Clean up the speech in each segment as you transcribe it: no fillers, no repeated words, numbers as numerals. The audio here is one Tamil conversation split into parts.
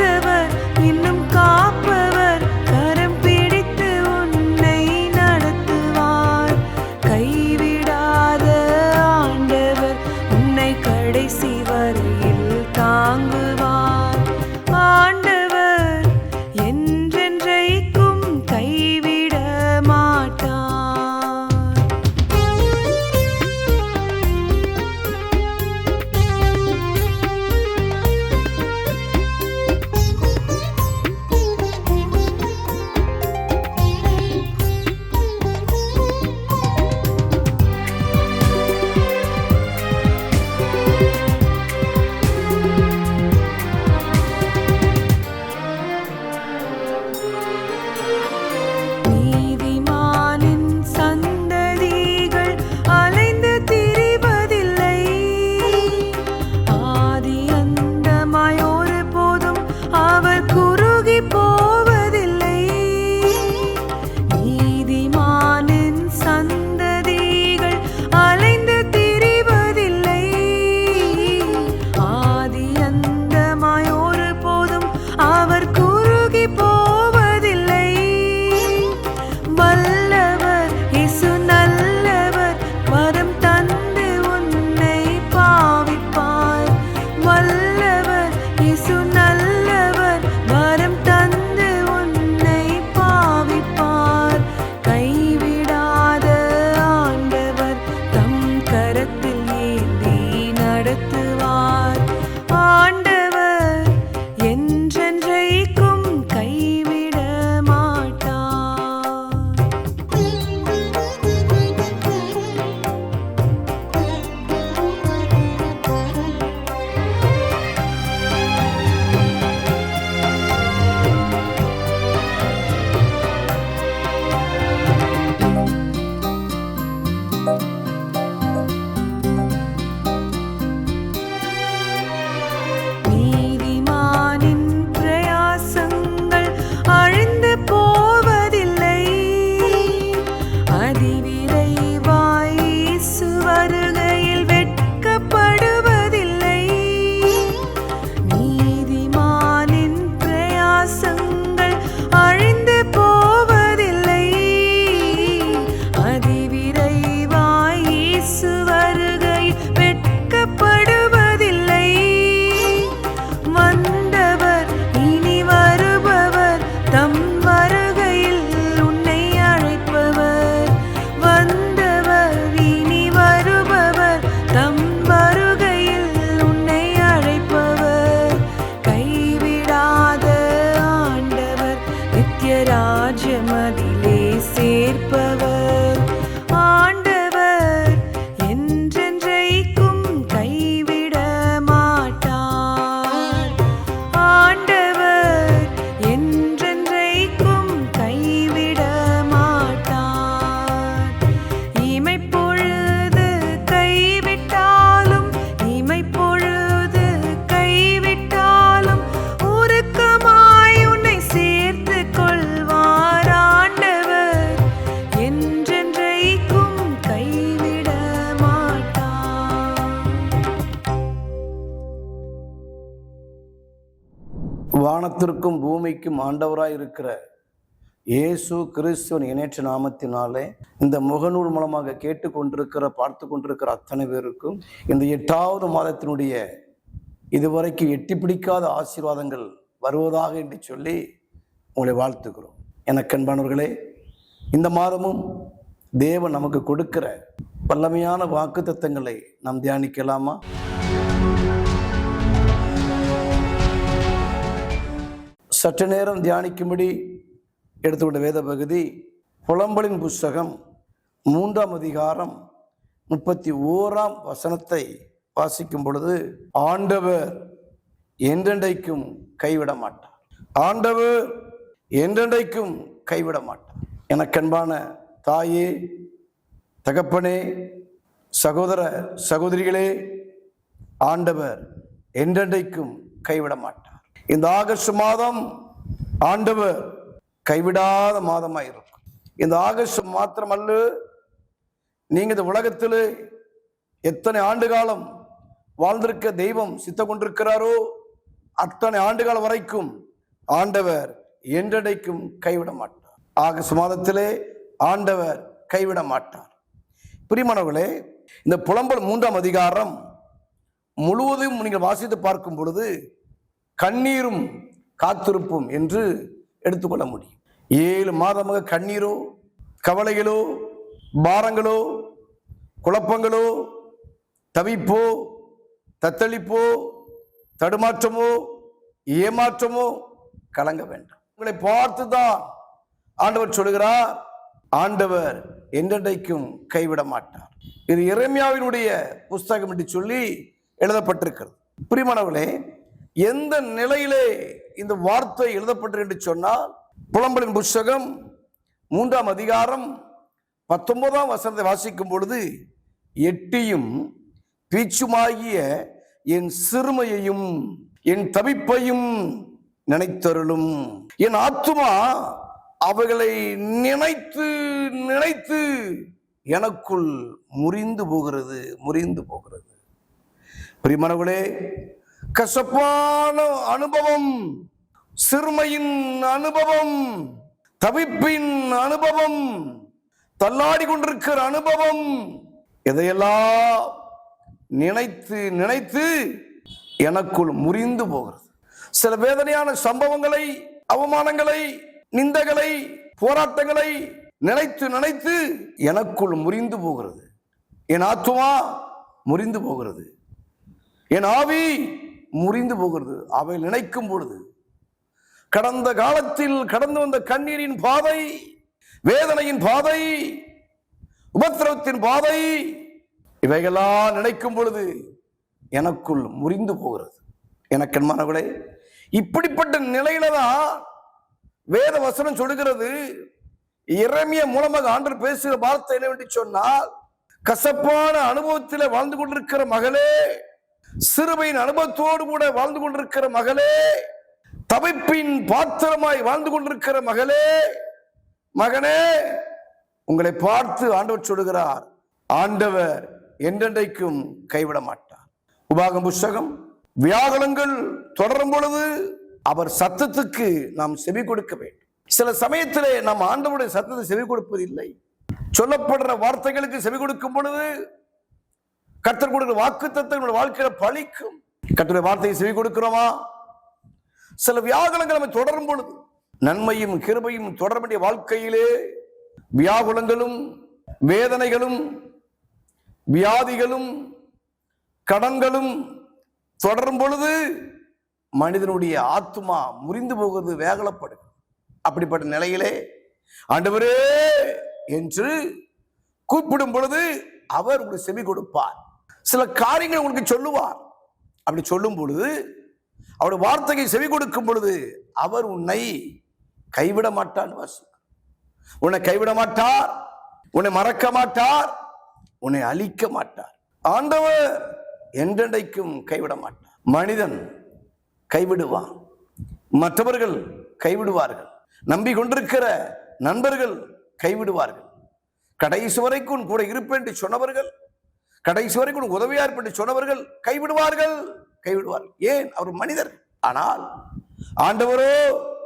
ஆண்டவர் இன்னும் காப்பவர், கரம் பிடித்து உன்னை நடத்துவார். கைவிடாத ஆண்டவர் உன்னை கடைசி வரையில் தாங்குவார். ஆண்டவர் என்றென்றைக்கும் கைவிட மாட்டார். நீதிமானின் சந்ததிகள் அலைந்து திரிவதில்லை, ஆதி அந்தமாய் ஒருபோதும் அவர் குறுகி போவதில்லை. நீதிமானின் சந்ததிகள் அலைந்து திரிவதில்லை, ஆதி அந்தமாய் ஒருபோதும் அவர் குறுகி போவதில்லை. வல்லவர் இயேசு நல்லவர், வரம் தந்து உன்னை பாவிப்பார். வல்லவர் இயேசு நல்லவர், வரம் தந்து உன்னை பாவிப்பார். கைவிடாத ஆண்டவர் தம் கரத்தில் ஏந்தி நடத்துவார். ஆண்டவர் என்றென்றைக்கும் கைவிட மாட்டார். நீதிமானின் பிரயாசங்கள் அழிந்து போவதில்லை, அதிவிரைவாய் இயேசு வருகையில் வெட்கப்படுவதில்லை. நீதிமானின் பிரயாசங்கள் அழிந்து போவதில்லை, அதிவிரைவாய் இயேசு வருகையில் வெட்கப்படுவதில்லை. வந்தவர் இனி வருபவர், தம் வருகையில் உன்னை அழைப்பவர். வந்தவர் இனி வருபவர், தம் வருகையில் உன்னை அழைப்பவர். கைவிடாத ஆண்டவர் நித்திய ராஜ்யமதிலே சேர்ப்பவர். ஆண்டவர் என்றென்றைக்கும் கைவிட மாட்டார். ஆண்டவர் என்றென்றைக்கும் கைவிட மாட்டார். இமைப்பொழுது கைவிட்டாலும், இமைப்பொழுது கைவிட்டாலும் உருக்கமாய் உன்னை சேர்த்து கொள்வார். ஆண்டவர் என்றென்றைக்கும் கைவிட மாட்டார். வானத்திற்கும் பூமிக்கும் ஆண்டவராய் இருக்கிற இயேசு கிறிஸ்துவின் இணையற்ற நாமத்தினாலே இந்த முகநூல் மூலமாக கேட்டுக்கொண்டிருக்கிற பார்த்து கொண்டிருக்கிற அத்தனை பேருக்கும் இந்த 8வது மாதத்தினுடைய இதுவரைக்கும் எட்டி பிடிக்காத ஆசீர்வாதங்கள் வருவதாக என்று சொல்லி உங்களை வாழ்த்துக்கிறோம். எனக்கு அன்பானவர்களே, இந்த மாதமும் தேவன் நமக்கு கொடுக்கிற வல்லமையான வாக்குத்தத்தங்களை நாம் தியானிக்கலாமா? சற்று நேரம் தியானிக்கும்படி எடுத்துக்கொண்ட வேத பகுதி புலம்பலின் புஸ்தகம் 3ஆம் அதிகாரம் 31ஆம் வசனத்தை வாசிக்கும் பொழுது, ஆண்டவர் என்றென்றைக்கும் கைவிட மாட்டார். ஆண்டவர் என்றென்றைக்கும் கைவிட மாட்டார். எனக்கன்பான தாயே, தகப்பனே, சகோதர சகோதரிகளே, ஆண்டவர் என்றென்றைக்கும் கைவிட மாட்டார். இந்த ஆகஸ்ட் மாதம் ஆண்டவர் கைவிடாத மாதமாக இருக்கும். இந்த ஆகஸ்ட் மாத்திரமல்ல, நீங்க இந்த உலகத்தில் எத்தனை ஆண்டு காலம் வாழ்ந்திருக்க தெய்வம் சித்தம் கொண்டிருக்கிறாரோ அத்தனை ஆண்டுகால வரைக்கும் ஆண்டவர் என்றென்றைக்கும் கைவிட மாட்டார். ஆகஸ்ட் மாதத்திலே ஆண்டவர் கைவிட மாட்டார். பிரியமானவர்களே, இந்த புலம்பல் 3ஆம் அதிகாரம் முழுவதும் நீங்கள் வாசித்து பார்க்கும் பொழுது கண்ணீரும் காத்திருப்பும் என்று எடுத்துக்கொள்ள முடியும். 7 மாதமாக கண்ணீரோ, கவலைகளோ, பாரங்களோ, குழப்பங்களோ, தவிப்போ, தத்தளிப்போ, தடுமாற்றமோ, ஏமாற்றமோ கலங்க வேண்டாம். உங்களை பார்த்துதான் ஆண்டவர் சொல்கிறார், ஆண்டவர் என்றென்றைக்கும் கைவிட மாட்டார். இது எரேமியாவினுடைய புஸ்தகம் என்று சொல்லி எழுதப்பட்டிருக்கிறது. பிரியமானவர்களே, எந்த நிலையிலே இந்த வார்த்தை எழுதப்பட்டிருக்கு என்று சொன்னால், புலம்பலின் புஸ்தகம் 3ஆம் அதிகாரம் 19ஆம் வசனத்தை வாசிக்கும் பொழுது, எட்டியும் பீச்சுமாகிய என் சிறுமையையும் என் தவிப்பையும் நினைத்தருளும். என் ஆத்துமா அவைகளை நினைத்து நினைத்து எனக்குள் முறிந்து போகிறது, முறிந்து போகிறது. பிரியமானவர்களே, கசப்பான அனுபவம், சிறுமையின் அனுபவம், தவிப்பின் அனுபவம், தள்ளாடி கொண்டிருக்கிற அனுபவம், இதையெல்லாம் நினைத்து நினைத்து எனக்குள் முறிந்து போகிறது. சில வேதனையான சம்பவங்களை, அவமானங்களை, நிந்தைகளை, போராட்டங்களை நினைத்து நினைத்து எனக்குள் முறிந்து போகிறது. என் ஆத்துமா முறிந்து போகிறது, என் ஆவி முறிந்து போகிறது. அவை நினைக்கும் பொழுது கடந்த காலத்தில் கடந்து வந்த கண்ணீரின் பாதை, வேதனையின் பாதை, உபத்திரவத்தின் பாதை, இவைகளெல்லாம் நினைக்கும் பொழுது எனக்குள் முறிந்து போகிறது. எனக்கு அன்பானவர்களே, இப்படிப்பட்ட நிலையில தான் வேத வசனம் சொல்லுகிறது. எரேமியா மூலமாக ஆண்டவர் பேசுகிற வார்த்தை என்னவென்று சொன்னால், கசப்பான அனுபவத்தில் வாழ்ந்து கொண்டிருக்கிற மகளே, சிறுமையின் அனுபவத்தோடு கூட வாழ்ந்து கொண்டிருக்கிற மகளே, தவிப்பின் பாத்திரமாய் வாழ்ந்து கொண்டிருக்கிற மகளே, மகனே, உங்களை பார்த்து ஆண்டவர் சொல்லுகிறார், ஆண்டவர் என்றென்றைக்கும் கைவிட மாட்டார். உபாகம் புஸ்தகம், வியாகுலங்கள் தொடரும் பொழுது அவர் சத்தத்துக்கு நாம் செவி கொடுக்க வேண்டும். சில சமயத்திலே நாம் ஆண்டவருடைய சத்தத்தை செவி கொடுப்பதில்லை. சொல்லப்படுற வார்த்தைகளுக்கு செவி கொடுக்கும் பொழுது கர்த்தர் கொடுக்கிற வாக்குத்தத்தங்களுடைய வாழ்க்கையில பலிக்கும். கர்த்தருடைய வார்த்தையை செவி கொடுக்கிறோமா? சில வியாகுலங்கள் நம்ம தொடரும் பொழுது, நன்மையும் கிருபையும் தொடர வேண்டிய வாழ்க்கையிலே வியாகுலங்களும் வேதனைகளும் வியாதிகளும் கடன்களும் தொடரும் பொழுது மனிதனுடைய ஆத்துமா முறிந்து போகிறது, வேகலப்படுகிறது. அப்படிப்பட்ட நிலையிலே ஆண்டவரே என்று கூப்பிடும் பொழுது அவர் உங்களுக்கு செவி கொடுப்பார். சில காரியங்கள் உங்களுக்கு சொல்லுவார். அப்படி சொல்லும் பொழுது, அவருடைய வார்த்தையை செவி கொடுக்கும் பொழுது அவர் உன்னை கைவிட மாட்டார். உன்னை கைவிட மாட்டார், உன்னை மறக்க மாட்டார், உன்னை அழிக்க மாட்டார். ஆண்டவர் என்றென்றைக்கும் கைவிட மாட்டார். மனிதன் கைவிடுவான், மற்றவர்கள் கைவிடுவார்கள், நம்பி கொண்டிருக்கிற நண்பர்கள் கைவிடுவார்கள், கடைசி வரைக்கும் கூட இருப்பேன் என்று சொன்னவர்கள், கடைசி வரைக்கும் உதவியா இருப்பேன் என்று சொன்னவர்கள் கைவிடுவார்கள், கைவிடுவார்கள். ஏன்? அவர் மனிதர். ஆனால் ஆண்டவரோ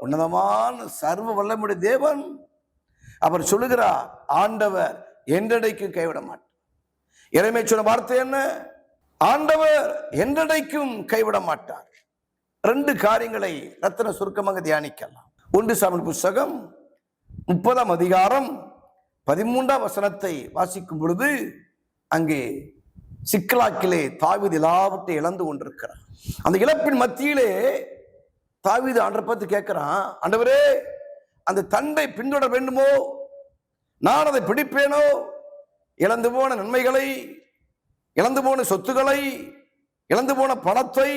உன்னதமான சர்வ வல்லமையுடைய தேவன். அவர் சொல்லுகிறார், ஆண்டவர் என்றென்றைக்கும் கைவிட மாட்டார். எரேமியா சொன்ன வார்த்தை என்ன? ஆண்டவர் என்றென்றைக்கும் கைவிட மாட்டார். 2 காரியங்களை ரத்தின சுருக்கமாக தியானிக்கலாம். 1 சாமுவேல் புஸ்தகம் 30ஆம் அதிகாரம் 13ஆம் வசனத்தை வாசிக்கும் பொழுது, அங்கே சிக்லாக்கிலே தாவீது எல்லாவற்றையும் இழந்து கொண்டிருக்கிறார். அந்த இழப்பின் மத்தியிலே தாவீது ஆண்டவரை பார்த்து கேட்கிறான், ஆண்டவரே, அந்த தண்டை பின்தொடர வேண்டுமோ? நான் அதை பிடிப்பேனோ? இழந்து போன நன்மைகளை, இழந்து போன சொத்துக்களை, இழந்து போன பணத்தை,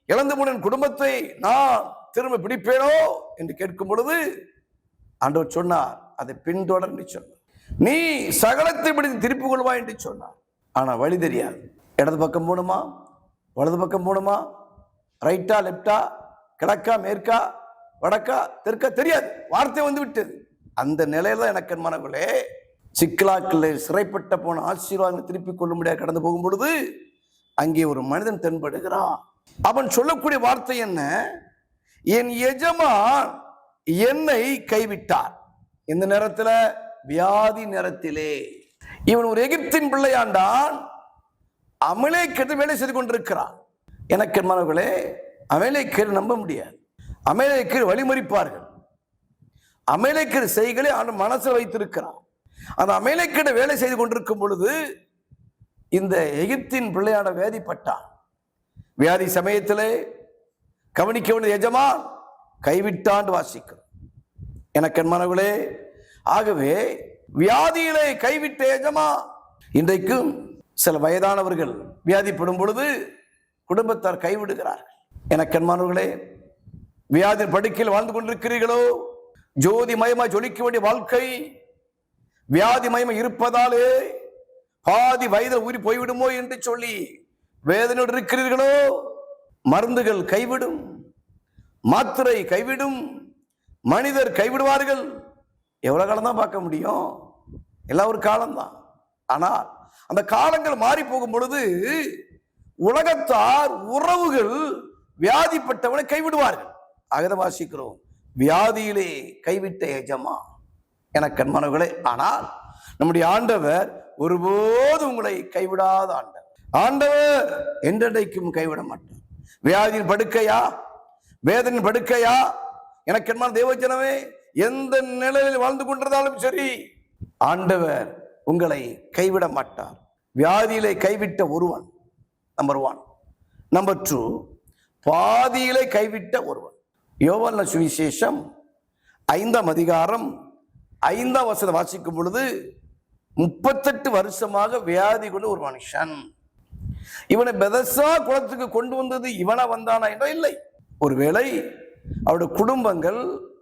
இழந்து போன குடும்பத்தை நான் திரும்ப பிடிப்பேனோ என்று கேட்கும் பொழுது ஆண்டவர் சொன்னார், அதை பின்தொடர்ந்து சொன்னார். நீ சகலத்தை பிடித்து திருப்பிக் கொள்வாய் என்று சொன்னார். ஆனா வழி தெரியாது. இடது பக்கம் போகணுமா, வலது பக்கம் போகணுமா, ரைட்டா லெப்டா, கிழக்கா மேற்கா, வடக்கா தெற்கா தெரியாது. வார்த்தை வந்து விட்டது. அந்த நிலையில எனக்கு மனங்களே, சிக்கலாக்கில் சிறைப்பட்ட போன ஆசீர்வாதங்களை திருப்பிக் கொள்ள முடியாது கடந்து போகும் பொழுது அங்கே ஒரு மனிதன் தென்படுகிறான். அவன் சொல்லக்கூடிய வார்த்தை என்ன? என் எஜமான் என்னை கைவிட்டார். இந்த நேரத்துல, வியாதி நேரத்திலே. இவன் ஒரு எகிப்தின் பிள்ளையாண்டான். அமலேக்கேற்று வேலை செய்து கொண்டிருக்கிறான். எனக்கு மாணவர்களே, அமலேக்கேர் நம்ப முடியாது. அமலேக்கர் வழிமறிப்பார்கள். அமலேக்கர் செய்களை அவன் மனசில் வைத்திருக்கிறான். அந்த அமலேக்கேற்று வேலை செய்து கொண்டிருக்கும் பொழுது இந்த எகிப்தின் பிள்ளையான வியாதிப்பட்டான். வியாதி சமயத்திலே கவனிக்க வேண்டிய எஜமான் கைவிட்டாண்டு வாசிக்கிறோம். எனக்கு மாணவர்களே, ஆகவே வியாதியிலே கைவிட்ட எஜமான். இன்றைக்கும் சில வயதானவர்கள் வியாதிப்படும் பொழுது குடும்பத்தார் கைவிடுகிறார்கள். எனக்கு மாணவர்களே, வியாதி படுக்கையில் வாழ்ந்து கொண்டிருக்கிறீர்களோ? ஜோதி மயமாய் ஜொலிக்க வேண்டிய வாழ்க்கை வியாதி மயமாய் இருப்பதாலே பாதி வயதில் ஊறி போய்விடுமோ என்று சொல்லி வேதனையோடு இருக்கிறீர்களோ? மருந்துகள் கைவிடும், மாத்திரை கைவிடும், மனிதர் கைவிடுவார்கள். எவ்வளவு காலம் தான் பார்க்க முடியும்? எல்லாம் ஒரு காலம்தான். ஆனால் அந்த காலங்கள் மாறி போகும் பொழுது உலகத்தார், உறவுகள் வியாதிப்பட்டவனை கைவிடுவார்கள். அகத வாசிக்கிறோம், வியாதியிலே கைவிட்ட எஜமா. எனக்கு அன்பானவர்களே, ஆனால் நம்முடைய ஆண்டவர் ஒருபோது உங்களை கைவிடாத ஆண்டவர். ஆண்டவர் என்றைக்கும் கைவிட மாட்டார். வியாதியின் படுக்கையா, வேதனின் படுக்கையா, எனக்கு அன்பான தேவஜனமே, எந்த நிலையில் வாழ்ந்து கொண்டிருந்தாலும் சரி, ஆண்டவர் உங்களை கைவிட மாட்டார். வியாதியிலே கைவிட்ட ஒருவன் நம்பர் 1. நம்பர் 2, பாதியிலே கைவிட்ட ஒருவன். யோவான் சுவிசேஷம் 5ஆம் அதிகாரம் 5ஆம் வசனம் வாசிக்கும் பொழுது 38 வருஷமாக வியாதி கொண்டு ஒரு மனுஷன். இவனை பெதஸ்தா குளத்துக்கு கொண்டு வந்தது இவனா வந்தானா என்றோ இல்லை. ஒருவேளை அவருடைய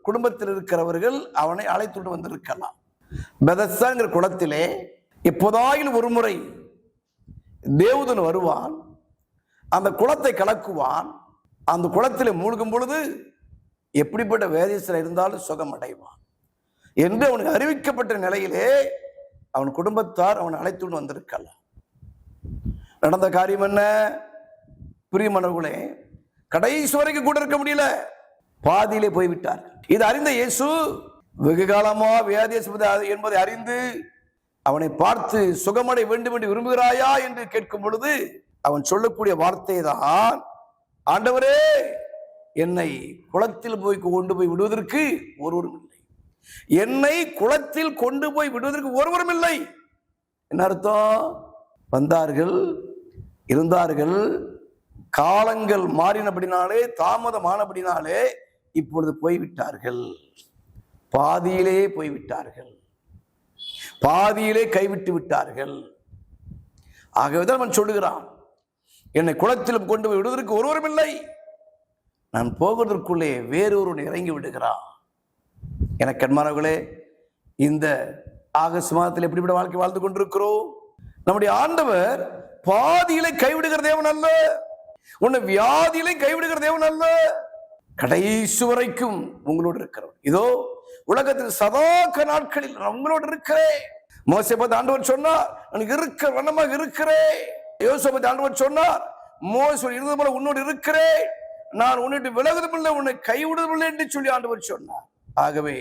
குடும்பத்தில் இருக்கிறவர்கள் அவனை அழைத்துட்டு வந்திருக்கலாம். பெதஸ்தாங்கிற குளத்திலே எப்போதாயிலும் ஒரு முறை தேவதூதன் வருவான், அந்த குளத்தை கலக்குவான். அந்த குளத்தில் மூழ்கும் பொழுது எப்படிப்பட்ட வேதத்தில் இருந்தாலும் சுகம் அடைவான் என்று அவனுக்கு அறிவிக்கப்பட்ட நிலையிலே அவன் குடும்பத்தார் அவனை அழைத்துட்டு வந்திருக்கலாம். நடந்த காரியம் என்ன? பிரியமானவர்களே, கடைசி வரைக்கும் கூட இருக்க முடியல, பாதியிலே போய்விட்டார். இது அறிந்த இயேசு வெகு காலமா வியாதி என்பதை அறிந்து அவனை பார்த்து சுகமடை வேண்டும் என்று விரும்புகிறாயா என்று கேட்கும் பொழுது அவன் சொல்லக்கூடிய வார்த்தை தான், ஆண்டவரே, என்னை குளத்தில் கொண்டு போய் விடுவதற்கு ஒருவரும் இல்லை. என்னை குளத்தில் கொண்டு போய் விடுவதற்கு ஒருவரும் இல்லை. என்ன அர்த்தம்? வந்தார்கள், இருந்தார்கள், காலங்கள் மாறினபடினாலே, தாமதமானபடினாலே இப்பொழுது போய்விட்டார்கள். பாதியிலே போய்விட்டார்கள், பாதியிலே கைவிட்டு விட்டார்கள். ஆகவேதான் அவன் சொல்லுகிறான், என்னை குளத்தில் கொண்டு போய் விடுவதற்கு ஒருவரும் இல்லை. நான் போவதற்குள்ளே வேறொருவன் இறங்கி விடுகிறான். எனக்கு அன்பானவர்களே, இந்த ஆகஸ்ட் மாதத்தில் எப்படிப்பட்ட வாழ்க்கை வாழ்ந்து கொண்டிருக்கிறோம்? நம்முடைய ஆண்டவர் பாதியிலே கைவிடுகிற தேவன் அல்ல, உன்னை வியாதியிலே கைவிடுகிற தேவன் அல்ல. கடைசி வரைக்கும் உங்களோடு இருக்கிறவர். இதோ உலகத்தில் சதாக்க நாட்களில் நான் உங்களோடு இருக்கிறேன். மோசே பார்த்து ஆண்டவர் சொன்னார், நான் இருக்க வண்ணமாக இருக்கிறேன். யோசேப்பை பார்த்து ஆண்டவர் சொன்னார், மோசே இருந்தது போல உன்னோடு இருக்கிறேன், நான் உன்னிட்டு விலகுவதில்லை, உன்னை கைவிடுவதில்லை என்று சொல்லி ஆண்டவர் சொன்னார். ஆகவே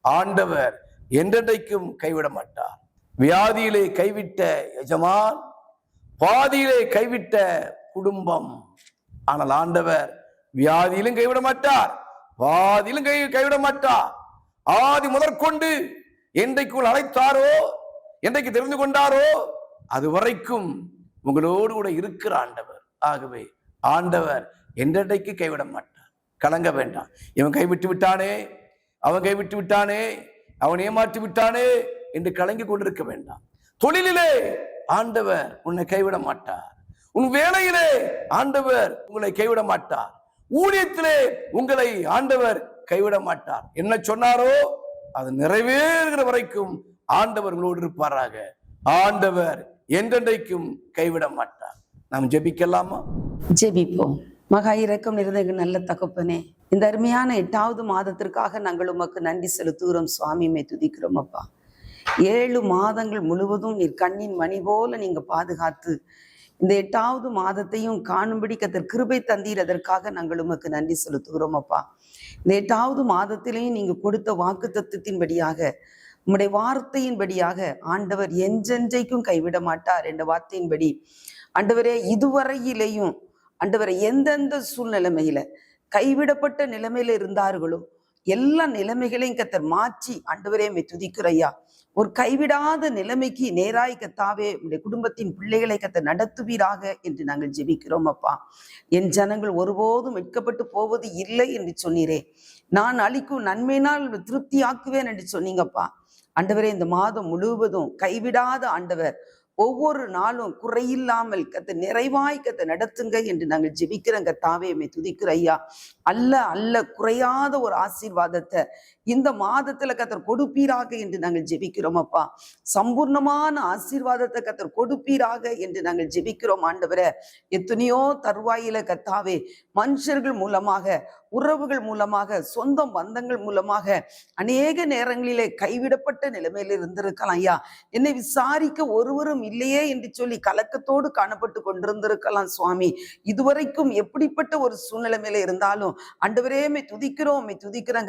ஆண்டவர் என்றைக்கும் கைவிட மாட்டார். வியாதியிலே கைவிட்ட எஜமான், பாதியிலே கைவிட்ட குடும்பம். ஆனால் ஆண்டவர் வியாதியிலும் கைவிட மாட்டார், பாதியிலும் கைவிட மாட்டார். ஆதி முதற்கொண்டு என்றைக்குள் அழைத்தாரோ, என்றைக்கு தெரிந்து கொண்டாரோ, அது வரைக்கும் உங்களோடு கூட இருக்கிற ஆண்டவர். ஆகவே ஆண்டவர் என்றைக்கு கைவிட மாட்டார். கலங்க வேண்டாம். இவன் கைவிட்டு விட்டானே, அவன் கைவிட்டு விட்டானே, அவன் ஏமாற்றி விட்டானே என்று கலங்கி கொண்டிருக்க வேண்டாம். தொழிலிலே ஆண்டவர் உன்னை கைவிட மாட்டார். உன் வேலையிலே ஆண்டவர் உங்களை கைவிட மாட்டார். ஊழியத்திலே உங்களை ஆண்டவர் கைவிட மாட்டார். என்ன சொன்னாரோ அது நிறைவேறுகிற வரைக்கும் ஆண்டவர் உங்களோடு இருப்பாராக. ஆண்டவர் என்றென்றைக்கும் கைவிட மாட்டார். நாம் ஜெபிக்கலாமா? ஜெபிப்போம். மகா இரக்கம் நிறைந்த நல்ல தகப்பனே, இந்த அருமையான 8வது மாதத்திற்காக நாங்கள் உமக்கு நன்றி செலுத்துகிறோம் சுவாமி. துதிக்கிறோம் அப்பா. 7 மாதங்கள் முழுவதும் நீர் கண்ணின் மணி போல நீங்க பாதுகாத்து இந்த 8வது மாதத்தையும் காணும்படி கர்த்தர் கிருபை தந்தீர். அதற்காக நாங்கள் உமக்கு நன்றி செலுத்துகிறோம் அப்பா. இந்த 8வது மாதத்திலேயும் நீங்க கொடுத்த வாக்கு தத்துவத்தின்படியாக, உம்முடைய வார்த்தையின்படியாக ஆண்டவர் என்றென்றைக்கும் கைவிட மாட்டார் என்ற வார்த்தையின்படி ஆண்டவரே, இதுவரையிலேயும் ஆண்டவரை எந்தெந்த சூழ்நிலைமையில கைவிடப்பட்ட நிலைமையில இருந்தார்களோ எல்லா நிலைமைகளையும் கர்த்தர் மாற்றி ஆண்டவரே துதிக்கிற ஐயா. ஒரு கைவிடாத நிலைமைக்கு நேராய் கர்த்தாவே உடைய குடும்பத்தின் பிள்ளைகளை கர்த்தர் நடத்துவீராக என்று நாங்கள் ஜெபிக்கிறோம் அப்பா. என் ஜனங்கள் ஒருபோதும் வெட்கப்பட்டு போவது இல்லை என்று சொன்னீரே. நான் அளிக்கும் நன்மையினால் திருப்தி ஆக்குவேன் என்று சொன்னீங்கப்பா. ஆண்டவரே, இந்த மாதம் முழுவதும் கைவிடாத ஆண்டவர் ஒவ்வொரு நாளும் குறையில்லாமல் கர்த்தர் நிறைவாய் கர்த்தர் நடத்துங்க என்று நாங்கள் ஜெபிக்கிறோம் கர்த்தாவே. துதிக்கிற ஐயா. அல்ல குறையாத ஒரு ஆசீர்வாதத்தை இந்த மாதத்துல கர்த்தர் கொடுப்பீராக என்று நாங்கள் ஜெபிக்கிறோம் அப்பா. சம்பூர்ணமான ஆசீர்வாதத்தை கர்த்தர் கொடுப்பீராக என்று நாங்கள் ஜெபிக்கிறோம் ஆண்டவரே. எத்தனையோ தருவாயில கர்த்தாவே மனுஷர்கள் மூலமாக, உறவுகள் மூலமாக, சொந்த பந்தங்கள் மூலமாக அநேக நேரங்களிலே கைவிடப்பட்ட நிலைமையில இருந்திருக்கலாம் ஐயா. என்னை விசாரிக்க ஒருவரும் இல்லையே என்று சொல்லி கலக்கத்தோடு காணப்பட்டு கொண்டிருந்திருக்கலாம் சுவாமி. இதுவரைக்கும் எப்படிப்பட்ட ஒரு சூழ்நிலைமையில இருந்தாலும் ஆண்டவரே துதிக்கிறோம்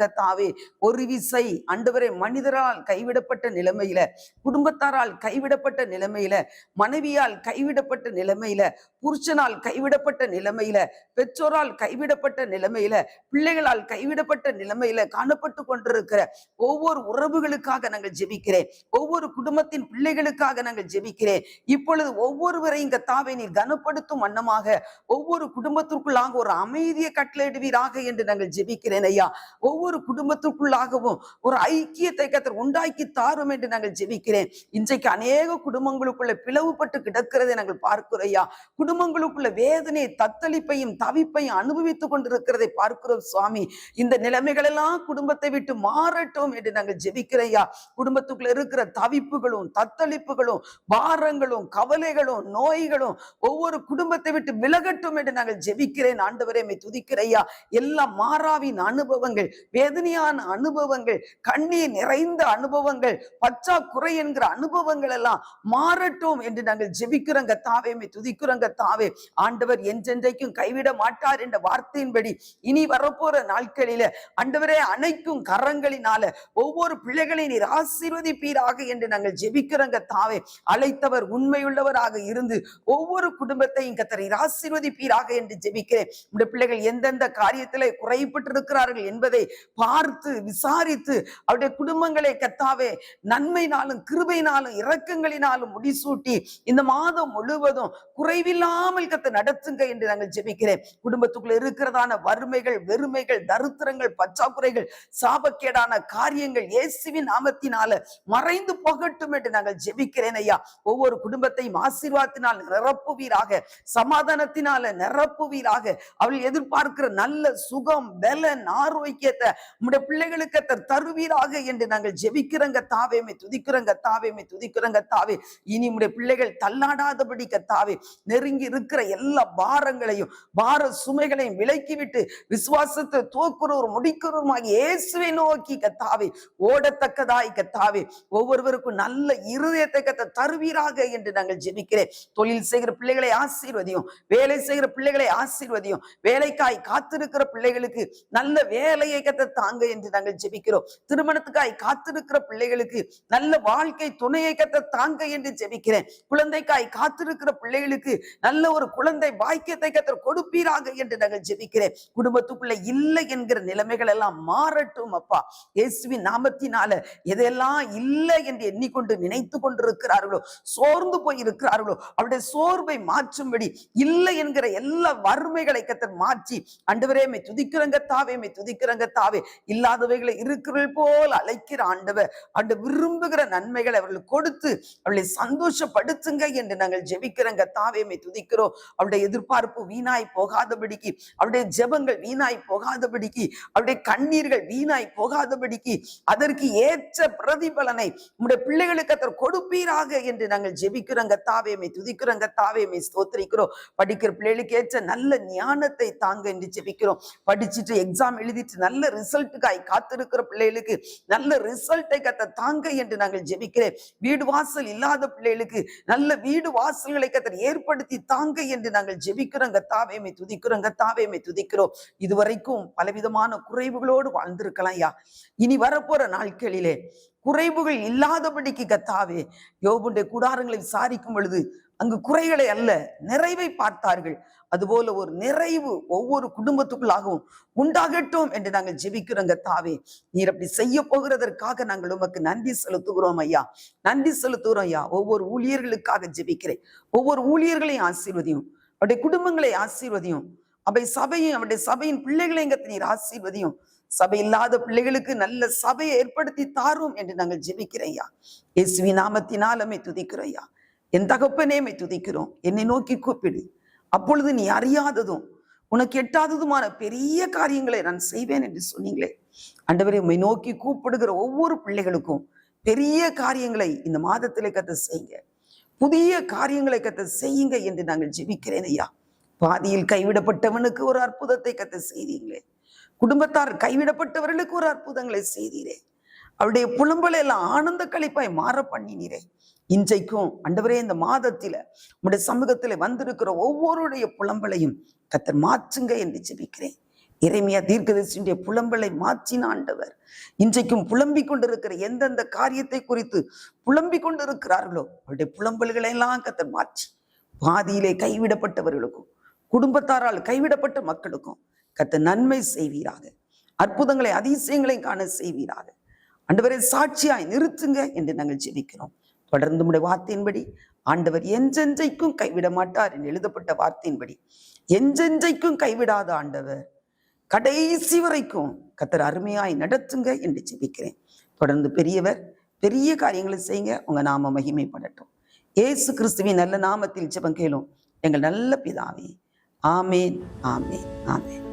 கர்த்தாவே. ஒரு விசை ஆண்டவரே மனிதரால் கைவிடப்பட்ட நிலைமையில, குடும்பத்தாரால் கைவிடப்பட்ட நிலைமையில, மனைவியால் கைவிடப்பட்ட நிலைமையில, புருஷனால் கைவிடப்பட்ட நிலைமையில, பெற்றோரால் கைவிடப்பட்ட நிலைமையில, பிள்ளைகளால் கைவிடப்பட்ட நிலைமையில காணப்பட்டு கொண்டிருக்கிற ஒவ்வொரு உறவுகளுக்காக நாங்கள் ஜெபிக்கிறேன். ஒவ்வொரு குடும்பத்தின் பிள்ளைகளுக்காக நாங்கள் ஜெபிக்கிறேன். இப்பொழுது ஒவ்வொருவரையும் கர்த்தாவே நீர் கனப்படுத்தும் வண்ணமாக ஒவ்வொரு குடும்பத்திற்குள்ளாக ஒரு அமைதியை கட்டளையிடுவீராக என்று நாங்கள் ஜெபிக்கிறேன் ஐயா. ஒவ்வொரு குடும்பத்திற்குள்ளாகவும் ஒரு ஐக்கியத்தை கர்த்தர் உண்டாக்கி தாரும் என்று நாங்கள் ஜெபிக்கிறேன். இன்றைக்கு அநேக குடும்பங்களுக்குள்ள பிளவுபட்டு கிடக்கிறதை நாங்கள் பார்க்கிறோம் ஐயா. குடும்பங்களுக்குள்ள வேதனை, தத்தளிப்பையும் தவிப்பையும் அனுபவித்துக் கொண்டிருக்கிறதை பார்க்கிறோம் சுவாமி. இந்த நிலைமைகள் எல்லாம் குடும்பத்தை விட்டு மாறட்டும் என்று நாங்கள் ஜெபிக்கிறோம் ஐயா. குடும்பத்துக்குள்ள இருக்கிற தவிப்புகளும், தத்தளிப்புகளும், பாரங்களும், கவலைகளும், நோய்களும் ஒவ்வொரு குடும்பத்தை விட்டு விலகட்டும் என்று நாங்கள் ஜெபிக்கிறேன் ஆண்டவரே. துதிக்கிற ஐயா. எல்லா மாறாவின் அனுபவங்கள், வேதனையான அனுபவங்கள், கண்ணீர் நிறைந்த அனுபவங்கள், பற்றாக்குறை என்கிற அனுபவங்கள் எல்லாம் மாறட்டும் என்று நாங்கள் ஜெபிக்கிறோம் கர்த்தாவே. துதிக்கிறோம் கர்த்தாவே. ஆண்டவர் என்றென்றைக்கும் கைவிட மாட்டார் என்ற வார்த்தையின்படி இனி வரப்போற நாட்களில ஆண்டவரே அனைக்கும் கரங்களினால ஒவ்வொரு பிள்ளைகளையும் நீர் ஆசீர்வதிப்பீராக என்று நாங்கள் ஜெபிக்கிறோம் கர்த்தாவே. அழைத்தவர் உண்மையுள்ளவராக இருந்து ஒவ்வொரு குடும்பத்தையும் கர்த்தர் ஆசீர்வதிப்பீராக என்று ஜெபிக்கிறேன். உடைய பிள்ளைகள் எந்தெந்த காரியத்திலே குறைப்பட்டு இருக்கிறார்கள் என்பதை பார்த்து விசாரித்து அவருடைய குடும்பங்களை கர்த்தாவே நன்மையினாலும் கிருபையினாலும் இரக்கங்களினாலும் முடிசூட்டி இந்த மாதம் முழுவதும் குறைவில்லாமல் கர்த்தர் நடத்துங்க என்று நாங்கள் ஜெபிக்கிறேன். குடும்பத்துக்குள்ள இருக்கிறதான வறுமைகள், வெறுமைகள், தரித்திரங்கள், பற்றாக்குறைகள், சாபக்கேடான காரியங்கள் இயேசுவின் நாமத்தினால மறைந்து போகட்டும் என்று நாங்கள் ஜெபிக்கிறேன் ஐயா. ஒவ்வொரு குடும்பத்தையும் ஆசீர்வாதத்தினால் நிரப்புவீராக, சமாதானத்தினால நிரப்புவீராக. அவள் எதிர்பார்க்கிற நல்ல சுகம், பலன், ஆரோக்கியத்தை உம்முடைய பிள்ளைகளுக்கு தருவீராக என்று நாங்கள் ஜெபிக்கிறோம் கர்த்தாவே. துதிக்கிறோம் கர்த்தாவே. இனி உம்முடைய பிள்ளைகள் தள்ளாடாதபடி கர்த்தாவே நெருங்கி இருக்கிற எல்லா பாரங்களையும், பார சுமைகளையும் விலக்கிவிட்டு விசுவாசத்தை துவக்குறவர் முடிக்கிறவருமாகி இயேசுவை நோக்கி கர்த்தாவே ஓடத்தக்கதாய் கர்த்தாவே ஒவ்வொருவருக்கும் நல்ல இருதயத்தை கர்த்தர் தருவீராக என்று நாங்கள் ஜெபிக்கிறேன். தொழில் செய்கிற பிள்ளைகளை ஆசீர்வதியும், வேலை செய்கிற பிள்ளைகளை ஆசீர்வதியும், வேலைக்காய் காத்திருக்கிற பிள்ளைகளுக்கு நல்ல வேலையை கர்த்தர் தாங்க என்று நாங்கள் ஜெபிக்கிறோம். திருமணத்துக்காய் காத்திருக்கிற பிள்ளைகளுக்கு நல்ல வாழ்க்கை துணையை கர்த்தர் தாங்க என்று ஜெபிக்கிறேன். குழந்தைக்காய் காத்திருக்கிற பிள்ளைகளுக்கு நல்ல ஒரு குழந்தை பாக்கியத்தை கர்த்தர் கொடுப்பீராக என்று நாங்கள் ஜெபிக்கிறேன். குடும்பத்துக்குள்ள இல்லை என்கிற நிலைமைகள் எல்லாம் மாறட்டும் அப்பா. இயேசுவின் நாமத்தினால எதெல்லாம் இல்லை என்று எண்ணிக்கொண்டு நினைத்து கொண்டிருக்கிறார்களோ, சோர்ந்து போய் இருக்கிறார்களோ, அவருடைய சோர்வை மாற்றும்படி இல்லை என்கிற எல்லா வறுமைகளை கர்த்தர் மாற்றி ஆண்டவரே துதிக்கிறோம் கர்த்தாவே. இல்லாதவைகளை இருக்கிறவர்கள் போல் அழைக்கிற ஆண்டவர் அந்த விரும்புகிற நன்மைகளை அவர்களுக்கு கொடுத்து அவர்களை சந்தோஷப்படுத்துங்க என்று நாங்கள் ஜெபிக்கிறோம் கர்த்தாவே. துதிக்கிறோம். அவருடைய எதிர்பார்ப்பு வீணாய் போகாதபடிக்கு, அவருடைய ஜெபங்கள் வீணாய் வீணாய் போகாதபடிக்கு, அவருடைய கண்ணீர்கள் வீணாய் போகாதபடிக்கு அதற்கு ஏற்ற பிரதிபலனை உம்முடைய பிள்ளைகளுக்கு கர்த்தர் கொடுப்பீராக என்று நாங்கள் ஜெபிக்கிறோம் கர்த்தாவே. உம்மை துதிக்கிறோம் கர்த்தாவே, உம்மை ஸ்தோத்திரிக்கிறோம். படிக்கிற பிள்ளைகளுக்கு ஏற்ற நல்ல ஞானத்தை தாங்க என்று ஜெபிக்கிறோம். படிச்சுட்டு எக்ஸாம் எழுதிட்டு நல்ல ரிசல்ட்டுக்காய் காத்திருக்கிற பிள்ளைகளுக்கு நல்ல ரிசல்ட்டை கர்த்தர் தாங்க என்று நாங்கள் ஜெபிக்கிறேன். வீடு வாசல் இல்லாத பிள்ளைகளுக்கு நல்ல வீடு வாசல்களை கர்த்தர் ஏற்படுத்தி தாங்க என்று நாங்கள் ஜெபிக்கிறோம் கர்த்தாவே. உம்மை துதிக்கிறோம் கர்த்தாவே, உம்மை துதிக்கிறோம். இதுவரைக்கும் பலவிதமான குறைவுகளோடு வாழ்ந்திருக்கலாம் ஐயா. இனி வரப்போற நாட்களிலே குறைவுகள் இல்லாதபடிக்கு கர்த்தாவே, யோபுடைய கூடாரங்களை விசாரிக்கும் பொழுது அங்கு குறைகளை அல்ல நிறைவை பார்த்தார்கள். அதுபோல ஒரு நிறைவு ஒவ்வொரு குடும்பத்துக்குள்ளாகவும் உண்டாகட்டும் என்று நாங்கள் ஜெபிக்கிறோம் கர்த்தாவே. நீர் அப்படி செய்ய போகிறதற்காக நாங்கள் உமக்கு நன்றி செலுத்துகிறோம் ஐயா. நன்றி செலுத்துகிறோம் ஐயா. ஒவ்வொரு ஊழியர்களுக்காக ஜெபிக்கிறேன். ஒவ்வொரு ஊழியர்களையும் ஆசீர்வதியும், அவருடைய குடும்பங்களை ஆசீர்வதியும், அவை சபையும் அவருடைய சபையின் பிள்ளைகளையும் கர்த்தர் நீர் ஆசீர்வதியும். சபை இல்லாத பிள்ளைகளுக்கு நல்ல சபையை ஏற்படுத்தி தாரும் என்று நாங்கள் ஜெபிக்கிறோம் ஐயா. இயேசுவின் நாமத்தினால் உம்மை துதிக்கிறோம் ஐயா. என் தகப்பனே உம்மை துதிக்கிறோம். என்னை நோக்கி கூப்பிடு, அப்பொழுது நீ அறியாததும் உனக்கு எட்டாததுமான பெரிய காரியங்களை நான் செய்வேன் என்று சொன்னீங்களே. ஆண்டவரே, உம்மை நோக்கி கூப்பிடுகிற ஒவ்வொரு பிள்ளைகளுக்கும் பெரிய காரியங்களை இந்த மாதத்திலே கர்த்தர் செய்யுங்க. புதிய காரியங்களை கர்த்தர் செய்யுங்க என்று நாங்கள் ஜெபிக்கிறேன் ஐயா. பாதியில் கைவிடப்பட்டவனுக்கு ஒரு அற்புதத்தை கர்த்தர் செய்தீங்களே. குடும்பத்தார் கைவிடப்பட்டவர்களுக்கு ஒரு அற்புதங்களை செய்தீரே. அவருடைய புலம்பலை எல்லாம் ஆனந்த களிப்பாய் மாற பண்ணினீரே. இன்றைக்கும் ஆண்டவரே, இந்த மாதத்தில உம்முடைய சமூகத்திலே வந்திருக்கிற ஒவ்வொருடைய புலம்பலையும் கர்த்தர் மாற்றுங்க என்று ஜெபிக்கிறேன். எரேமியா தீர்க்கதரிசியுடைய புலம்பலை மாற்றின ஆண்டவர் இன்றைக்கும் புலம்பிக் கொண்டிருக்கிற எந்தெந்த காரியத்தை குறித்து புலம்பிக் கொண்டிருக்கிறார்களோ அவருடைய புலம்பல்களை எல்லாம் கர்த்தர் மாற்றி பாதியிலே கைவிடப்பட்டவர்களுக்கும் குடும்பத்தாரால் கைவிடப்பட்ட மக்களுக்கும் கர்த்தர் நன்மை செய்வீராக. அற்புதங்களை அதிசயங்களையும் காண செய்வீராக. ஆண்டவரை சாட்சியாய் நிறுத்துங்க என்று நாங்கள் ஜெபிக்கிறோம். தொடர்ந்து உம்முடைய வார்த்தையின்படி ஆண்டவர் என்றென்றைக்கும் கைவிட மாட்டார் என்று எழுதப்பட்ட வார்த்தையின்படி என்றென்றைக்கும் கைவிடாத ஆண்டவர் கடைசி வரைக்கும் கர்த்தர் அருமையாய் நடத்துங்க என்று ஜெபிக்கிறேன். தொடர்ந்து பெரியவர் பெரிய காரியங்களை செய்யுங்க. உங்க நாம மகிமைப்படட்டும். இயேசு கிறிஸ்துவின் நல்ல நாமத்தில் ஜெபம் கேளும் எங்கள் நல்ல பிதாவே. ஆமேன், ஆமேன், ஆமேன்.